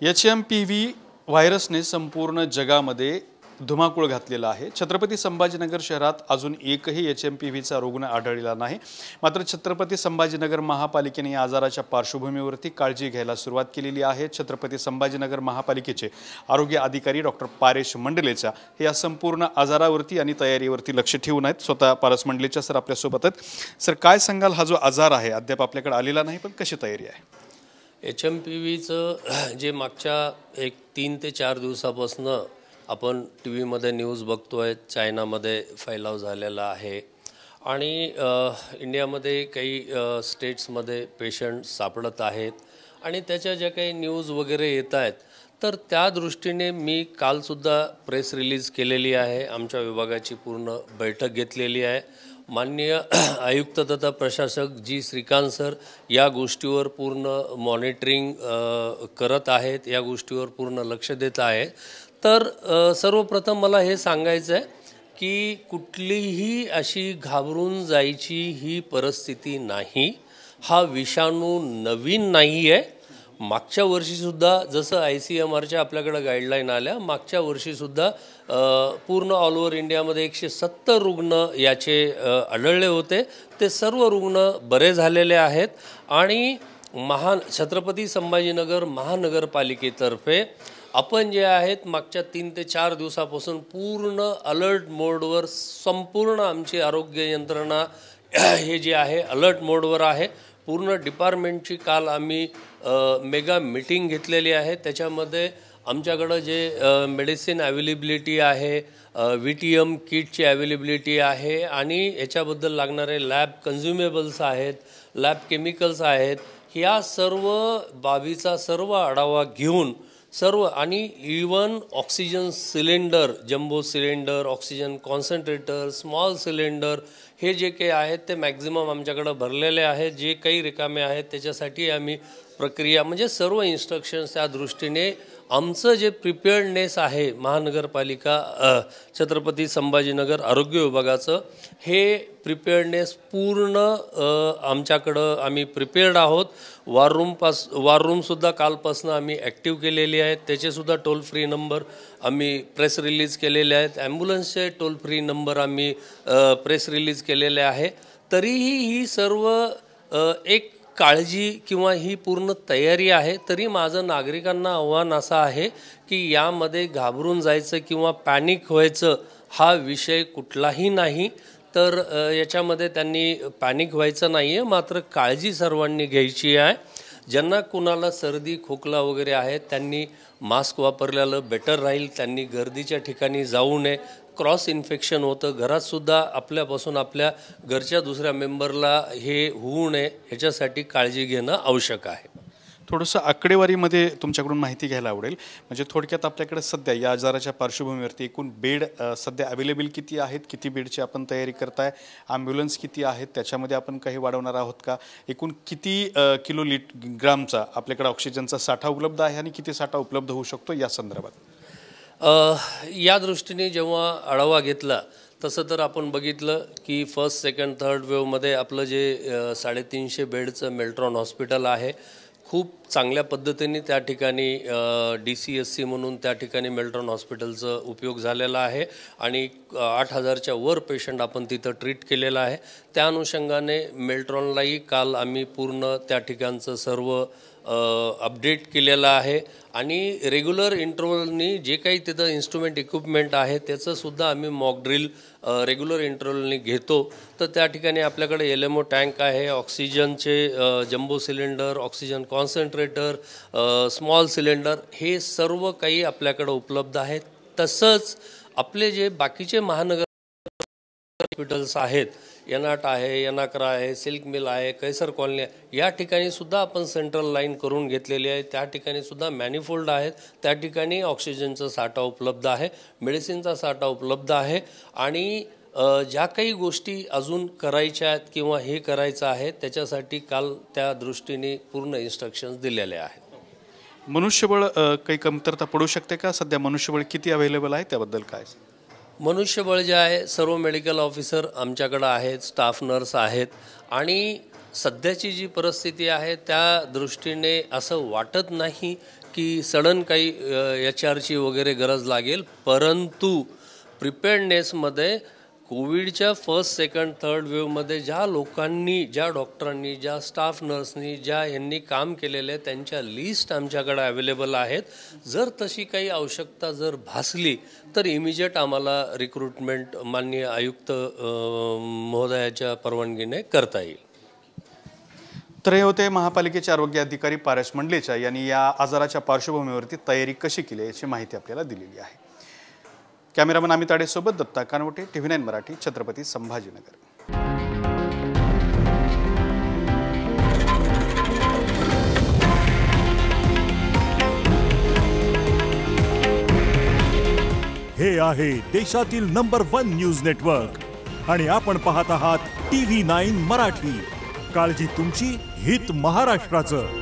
HMPV व्हायरसने संपूर्ण जगामध्ये धुमाकूळ घातलेला आहे। छत्रपती संभाजीनगर शहरात अजून एकही HMPVचा रुग्ण आढळलेला नाही। मात्र छत्रपती संभाजीनगर महापालिकेने या आजाराच्या पार्श्वभूमीवरती काळजी घ्यायला सुरुवात केलेली आहे। छत्रपती संभाजीनगर महापालिकेचे आरोग्य अधिकारी डॉक्टर पारेश मंडलेचा हे या संपूर्ण आजारावरती आणि तयारीवरती लक्ष ठेवून आहेत। स्वतः पारस मंडलेचा सर आपल्या सोबत आहेत। सर काय सांगाल, हा जो आजार आहे अद्याप आपल्याकडे आलेला नाही, पण कशी तयारी आहे? HMPVचं जे मागच्या 3 ते 4 दिवसापासून आपण टीव्हीमध्ये न्यूज बघतोय, चायनामध्ये फैलाव झालेला आहे आणि इंडियामध्ये काही स्टेट्समध्ये पेशंट सापडत आहेत आणि त्याच्या ज्या काही न्यूज वगैरे येत आहेत, तर त्या दृष्टीने मी कालसुद्धा प्रेस रिलीज केलेली आहे। आमच्या विभागाची पूर्ण बैठक घेतलेली आहे। माननीय आयुक्त तथा प्रशासक जी श्रीकांत सर या गोष्टीवर पूर्ण मॉनिटरिंग करत आहेत, या गोष्टीवर पूर्ण लक्ष देत आहे। तर सर्वप्रथम मला हे सांगायचं आहे की कुठलीही अशी घाबरून जायची ही परिस्थिती नाही। हा विषाणू नवीन नाही आहे। मागच्या वर्षीसुद्धा जसं ICMRच्या आपल्याकडे गाईडलाईन आल्या, मागच्या वर्षीसुद्धा पूर्ण ऑल ओव्हर इंडियामध्ये 170 रुग्ण याचे आढळले होते। ते सर्व रुग्ण बरे झालेले आहेत आणि छत्रपती संभाजीनगर महानगरपालिकेतर्फे आपण जे आहेत मागच्या 3 ते 4 दिवसापासून पूर्ण अलर्ट मोडवर संपूर्ण आमची आरोग्य यंत्रणा हे जे आहे अलर्ट मोडवर आहे। पूर्ण डिपार्टमेंटची काल आम्ही मेगा मीटिंग घेतलेली आहे। त्याच्यामध्ये आमच्याकडं जे मेडिसिन अवेलेबिलिटी आहे, VTM किटची अवेलेबिलिटी आहे आणि याच्याबद्दल लागणारे लॅब कन्झ्युमेबल्स आहेत, लॅब केमिकल्स आहेत, ह्या सर्व बाबीचा सर्व आढावा घेऊन सर्व आणि even oxygen cylinder, jumbo cylinder, oxygen concentrator, small cylinder हे जे काही आहेत ते मॅक्झिमम आमच्याकडे भरलेले आहेत। जे काही रिकामे आहेत त्याच्यासाठी आम्ही प्रक्रिया म्हणजे सर्व इन्स्ट्रक्शन्स त्या दृष्टीने आमचं जे प्रिपेअर्डनेस आहे महानगरपालिका छत्रपती संभाजीनगर आरोग्य विभागाचं हे प्रिपेअर्डनेस पूर्ण आमच्याकडं आम्ही प्रिपेअर्ड आहोत। वॉर रूमसुद्धा कालपासून आम्ही ॲक्टिव्ह केलेली आहेत। त्याचेसुद्धा टोल फ्री नंबर आम्ही प्रेस रिलीज केलेले आहेत। ॲम्ब्युलन्सचे टोल फ्री नंबर आम्ही प्रेस रिलीज केलेले आहे। तरीही ही सर्व एक काळजी किंवा ही पूर्ण तयारी आहे। तरी माझं नागरिकांना आव्हान असं आहे की यामध्ये घाबरून जायचं किंवा पॅनिक व्हायचं हा विषय कुठलाही नाही। तर याच्यामध्ये त्यांनी पॅनिक व्हायचं नाही आहे, मात्र काळजी सर्वांनी घ्यायची आहे। ज्यांना कुणाला सर्दी खोकला वगैरे आहे त्यांनी मास्क वापरलेलं बेटर राहील। त्यांनी गर्दीच्या ठिकाणी जाऊ नये। क्रॉस इन्फेक्शन होतं, घरातसुद्धा आपल्यापासून आपल्या घरच्या दुसऱ्या मेंबरला हे होऊ नये ह्याच्यासाठी काळजी घेणं आवश्यक आहे। थोडंसं आकडेवारीमध्ये तुमच्याकडून माहिती घ्यायला आवडेल। म्हणजे थोडक्यात आपल्याकडे सध्या या आजाराच्या पार्श्वभूमीवरती एकूण बेड सध्या अवेलेबल किती आहेत, किती बेडची आपण तयारी करताय, ॲम्ब्युलन्स किती आहेत, त्याच्यामध्ये आपण काही वाढवणार आहोत का, एकूण किती ग्रामचा आपल्याकडे ऑक्सिजनचा साठा उपलब्ध आहे आणि किती साठा उपलब्ध होऊ शकतो या संदर्भात? या दृष्टीने जेव्हा आढावा घेतला तसं तर आपण बघितलं की फर्स्ट, सेकंड, थर्ड वेवमध्ये आपलं जे 350 बेडचं मेल्ट्रॉन हॉस्पिटल आहे, खूप चांगल्या पद्धतीने त्या ठिकाणी DCSC म्हणून त्या ठिकाणी मेल्ट्रॉन हॉस्पिटलचा उपयोग झालेला आहे आणि 8000च्या वर पेशंट आपण तिथं ट्रीट केलेला आहे। त्या अनुषंगाने मेल्ट्रॉनलाही काल आम्ही पूर्ण त्या ठिकाणचं सर्व अपडेट केलेलं आहे आणि रेग्युलर इंटरव्हलनी जे काही तिथं इन्स्ट्रुमेंट इक्विपमेंट आहे त्याचंसुद्धा आम्ही मॉक ड्रिल रेग्युलर इंटरव्हलनी घेतो। तर त्या ठिकाणी आपल्याकडे LMO टँक आहे, ऑक्सिजनचे jumbo cylinder, oxygen concentrator, small cylinder हे सर्व काही आपल्याकडे उपलब्ध आहेत। तसंच आपले जे बाकीचे महानगर हॉस्पिटल्स आहेत, एनाट आहे, एनाकरा आहे, सिल्क मिल आहे, कैसर कॉलनी आहे, या ठिकाणी सुद्धा आपण सेंट्रल लाईन करून घेतलेली आहे। त्या ठिकाणी सुद्धा मॅनिफोल्ड आहेत, त्या ठिकाणी ऑक्सिजनचा साठा उपलब्ध आहे, मेडिसिनचा साठा उपलब्ध आहे आणि ज्या काही गोष्टी अजून करायच्या आहेत किंवा हे करायचं आहे त्याच्यासाठी काल त्या दृष्टीने पूर्ण इन्स्ट्रक्शन्स दिलेले आहेत। मनुष्यबळ काही कमतरता पडू शकते का? सध्या मनुष्यबळ किती अवेलेबल आहे त्याबद्दल काय? मनुष्यबळ जे आहे सर्व मेडिकल ऑफिसर आमच्याकडे आहेत, स्टाफ नर्स आहेत आणि सध्याची जी परिस्थिती आहे त्या दृष्टीने असं वाटत नाही की सडन काही HR ची वगैरे गरज लागेल, परंतु प्रिपेअर्डनेसमध्ये कोविडच्या फर्स्ट, सेकंड, थर्ड वेव्हमध्ये ज्या लोकांनी, ज्या डॉक्टरांनी, ज्या स्टाफ नर्सनी, ज्या यांनी काम केलेले त्यांच्या लिस्ट आमच्याकडे अवेलेबल आहेत. जर तशी काही आवश्यकता जर भासली तर इमिजिएट आम्हाला रिक्रुटमेंट माननीय आयुक्त महोदयाच्या परवानगीने करता येईल. तर हे होते महापालिकेचे आरोग्य अधिकारी पारस मंडलेचा यांनी या आजाराच्या पार्श्वभूमीवरती तयारी कशी केली याची माहिती आपल्याला दिलेली आहे. कॅमेरामन अमित आडेसोबत दत्ता कानवटे, TV9 मराठी, छत्रपती संभाजीनगर. हे आहे देशातील नंबर 1 न्यूज नेटवर्क आणि आपण पाहत आहात TV9 मराठी. काळजी तुमची, हित महाराष्ट्राचं.